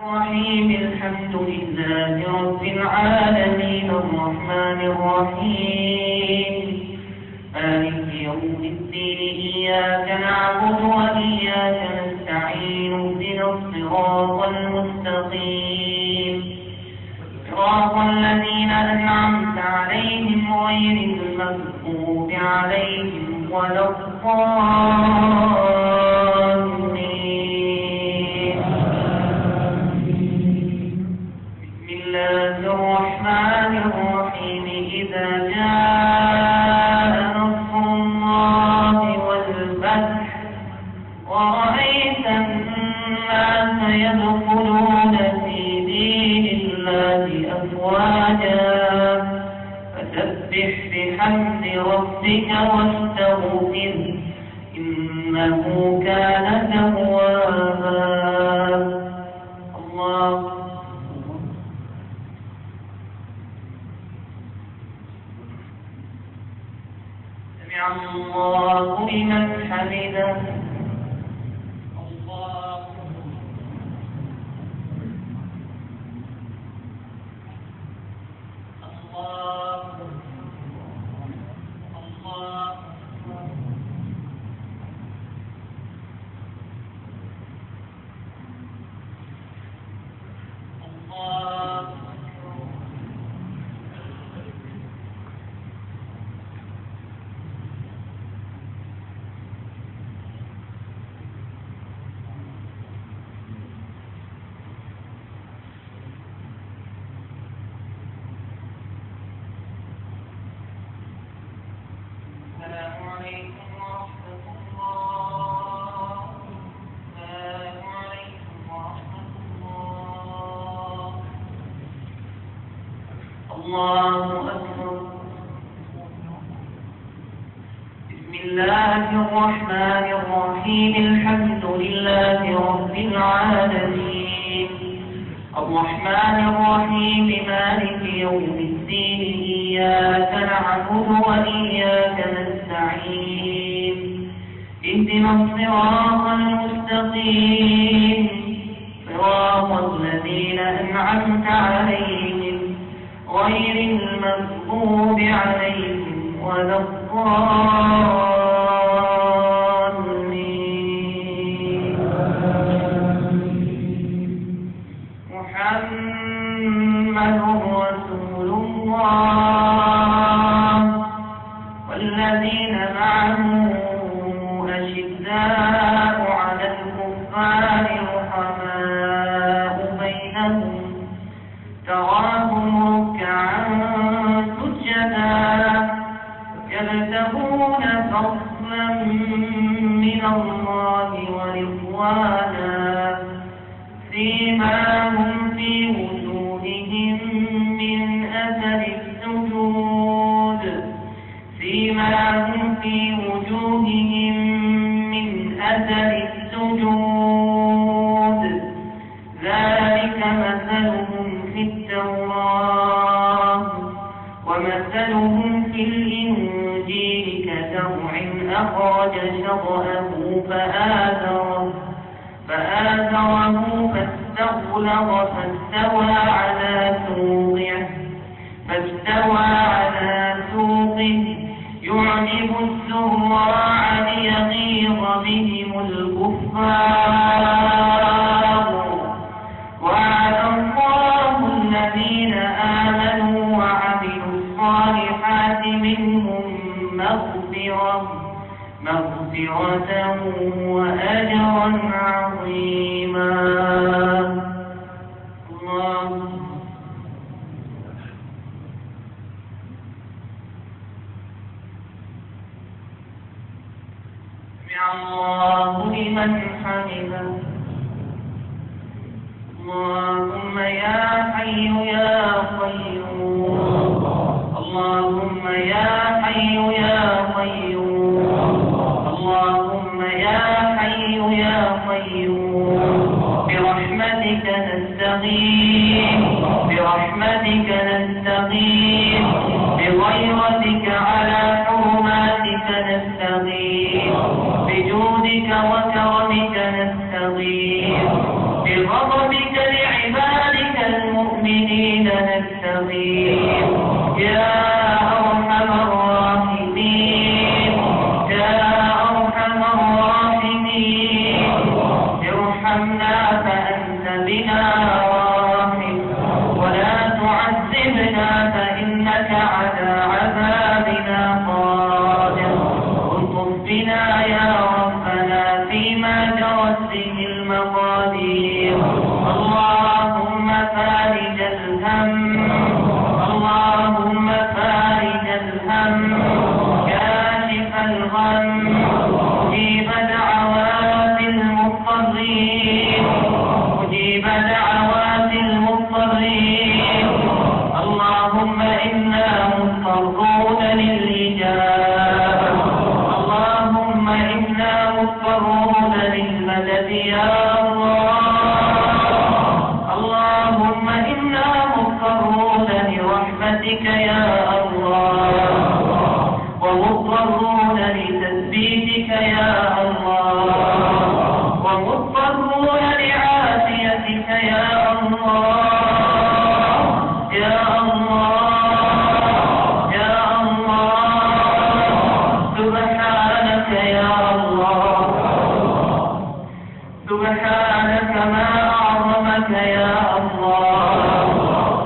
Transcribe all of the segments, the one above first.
الرحيم الحمد لله رب العالمين الرحمن الرحيم مالك يوم الدين إياك نعبد وإياك نستعين اهدنا الصراط المستقيم صراط الذين أنعمت عليهم غير المغضوب عليهم ولا الضالين. الرحمن الرحيم إذا جاء نصر الله والفتح ورأيت الناس يدخلون في دين الله أفواجا فسبح بحمد ربك واستغفره إنه كان توابا. الله الله لمن حمده. الله الله الله الله السلام عليكم ورحمة الله. السلام عليكم ورحمة الله. الله أكبر. بسم الله الرحمن الرحيم الحمد لله رب العالمين الرحمن الرحيم مالك يوم الدين إياك نعبد وإياك نستعين اهدنا الصراط المستقيم صراط الذين أنعمت عليهم غير المغضوب عليهم ولا الضالين. محمد رسول الله والذين معه أشداء على الكفار رحماء بينهم تراهم ركعا سجدا يبتغون فضلا من الله ورضوانا سيماهم في وجوههم من أثر السجود سيماهم في وجوههم من أثر السجود ذلك مثلهم في التوراة ومثلهم في الإنجيل كزرع أخرج شطأه فآزره فاستغلظ فاستوى على سوقه يعجب الزراع ليغيظ بهم الكفار. وعد الله الذين آمنوا وعملوا الصالحات منهم مغفرة وأجرا عظيما. الله سمع الله لمن حمده. اللهم يا حي يا قيوم اللهم يا حي يا قيوم اللهم يا حي يا قيوم برحمتك نستغيث بغيرتك على حرماتك نستغيث بجودك وكرمك نستغيث بغضبك نستغيث يا أرحم الراحمين يا أرحم الراحمين ارحمنا فأنت بنا راحم ولا تعذبنا فإنك على عذابنا قادر الطف بنا يا ربنا فيما جرت به المقادير اللهم فارج الهم اللهم فارج الهم كاشف الغم مجيب دعوات المضطرين مجيب دعوات المضطرين اللهم إنا مضطرون للإجابة اللهم إنا مضطرون للمدد يا الله اللهم إنا مضطرون لرحمتك يا الله ومضطرون لتثبيتك يا الله ومضطرون لعافيتك يا الله يا الله يا الله سبحانك يا الله سبحانك ما أعظمك يا الله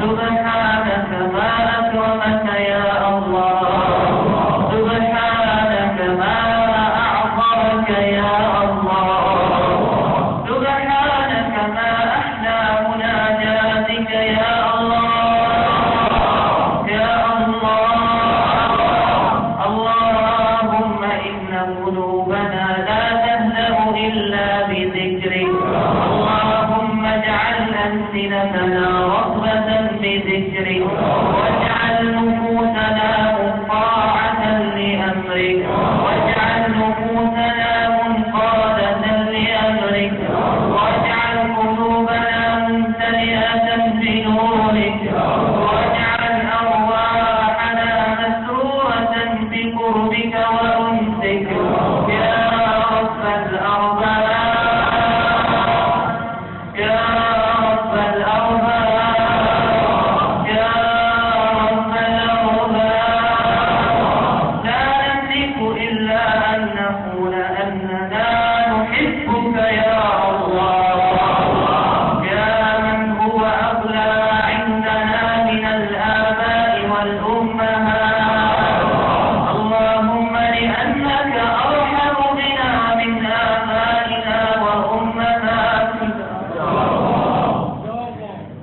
سبحانك ما أكرمك يا الله سبحانك ما أعظمك يا الله سبحانك ما أحلى مناجاتك يا الله يا الله اللهم إن قلوبنا لا تهدأ إلا بذكرك اللهم اجعل ألسنتنا رطبة بذكرك واجعل نفوسنا مطاعة لأمرك واجعل نفوسنا منقادة لأمرك واجعل قلوبنا ممتلئة بنورك واجعل أرواحنا مسرورة بقربك وأنسك يا رب الأرباب يا رب الأرباب يا رب الأرباب لا نملك إلا أن نقول أننا نحبك يا الله يا من هو أغلى عندنا من الآباء والأمهات اللهم لأنك أرحم بنا من آبائنا وأمهاتنا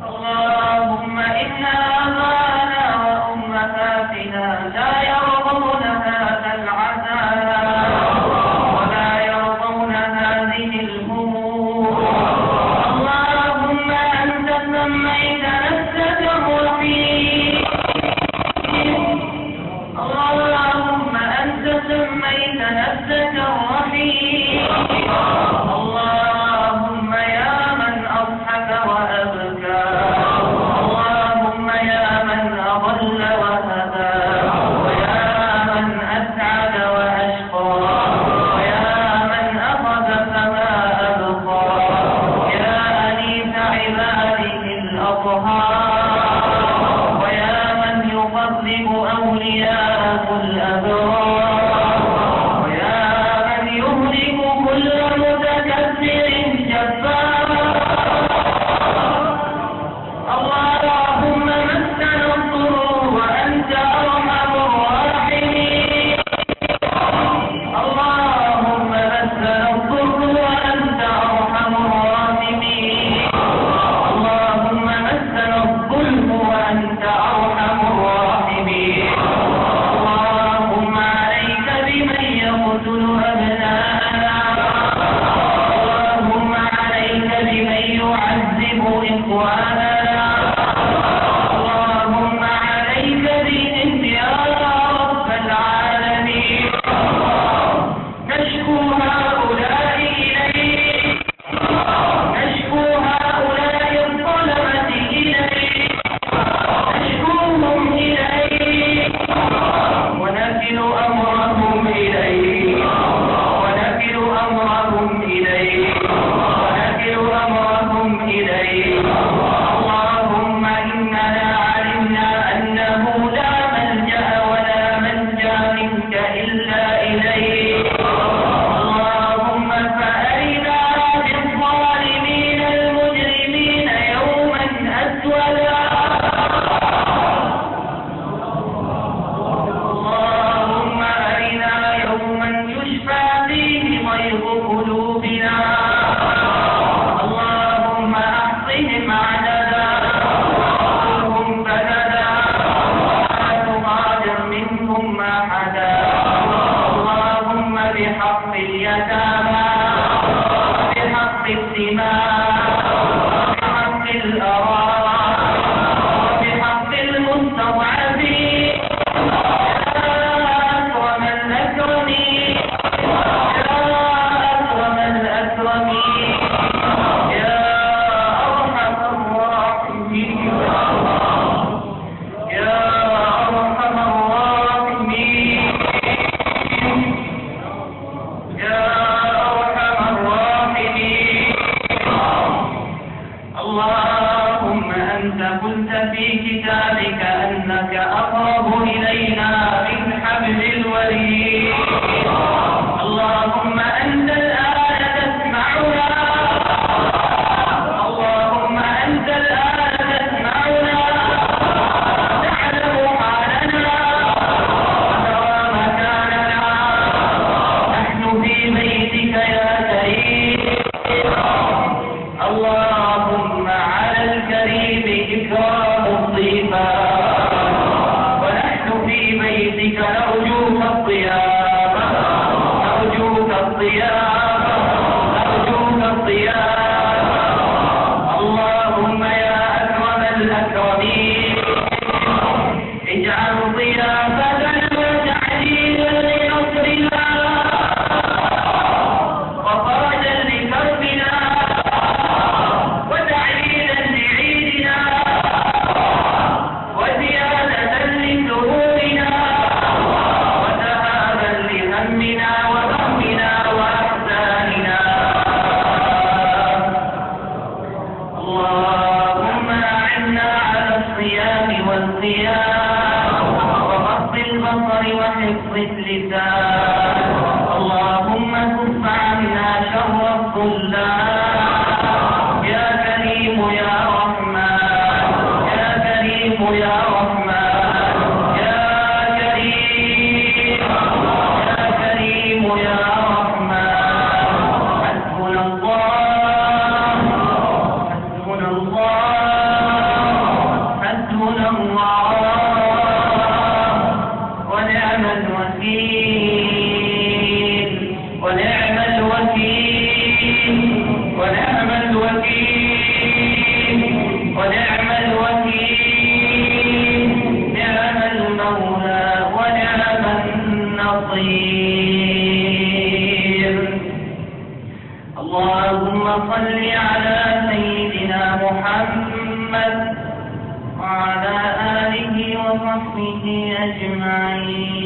اللهم إن آباءنا وأمهاتنا لا يرضون هذا العذاب ولا يرضون هذه الهموم اللهم أنت سميت نفسك الرحيم اللهم أنت سميت نفسك الرحيم اللهم يا من أضحك وأبكى اللهم يا من أضل وهدى ويا من أسعد وأشقى ويا من أخذ فما أبقى يا أنيس عباده الأطهار ويا من يقرب أولياءه الأبرار ويا من يهلك كل متكبر جبار اللهم مسنا الضر وأنت أرحم الراحمين اللهم مسنا الضر وأنت أرحم الراحمين اللهم مسنا الظلم وأنت أرحم الراحمين اللهم عليك بمن يقتل أبناءنا اللهم عليك بمن يعذب إخواننا اللهم عليك بهم يا رب العالمين نشكو هؤلاء إليك نشكو هؤلاء الظلمة إليك نشكوهم إليك ونكل أمرهم إليك ونكل أمرهم إليك ونكل أمرهم إليك اللهم إننا علمنا قلت في كتابك أنك أقرب إلينا من حبل الوريد. اللهم أنت الآن تسمعنا، اللهم أنت الآن تسمعنا، تعلم حالنا وترى مكاننا. نحن في بيتك يا كريم، اللهم على الكريم إكرام الضيفان، ونحن في بيتك نرجوك الضيافة، نرجوك الضيافة، نرجوك الضيافة. اللهم يا أكرم الأكرمين اجعل ضيافتنا وتعجيلا لنصرنا وفرجا لكربنا وتعليلا لعيدنا وزيادة لسرورنا وذهابا لهمنا وغمنا وأحزاننا. اللهم أعنا على الصيام والقيام وغض البصر وحفظ اللسان. اللهم كف عنا شر الظلام يا كريم يا رحمن، يا كريم يا رحمن، يا كريم يا كريم يا رحمن. حسبنا الله، حسبنا الله، حسبنا الله ونعم الوكيل، ونعم الوكيل، ونعم الوكيل، ونعم الوكيل. نعم المولى ونعم النصير. اللهم صل على سيدنا محمد وعلى آله وصحبه أجمعين.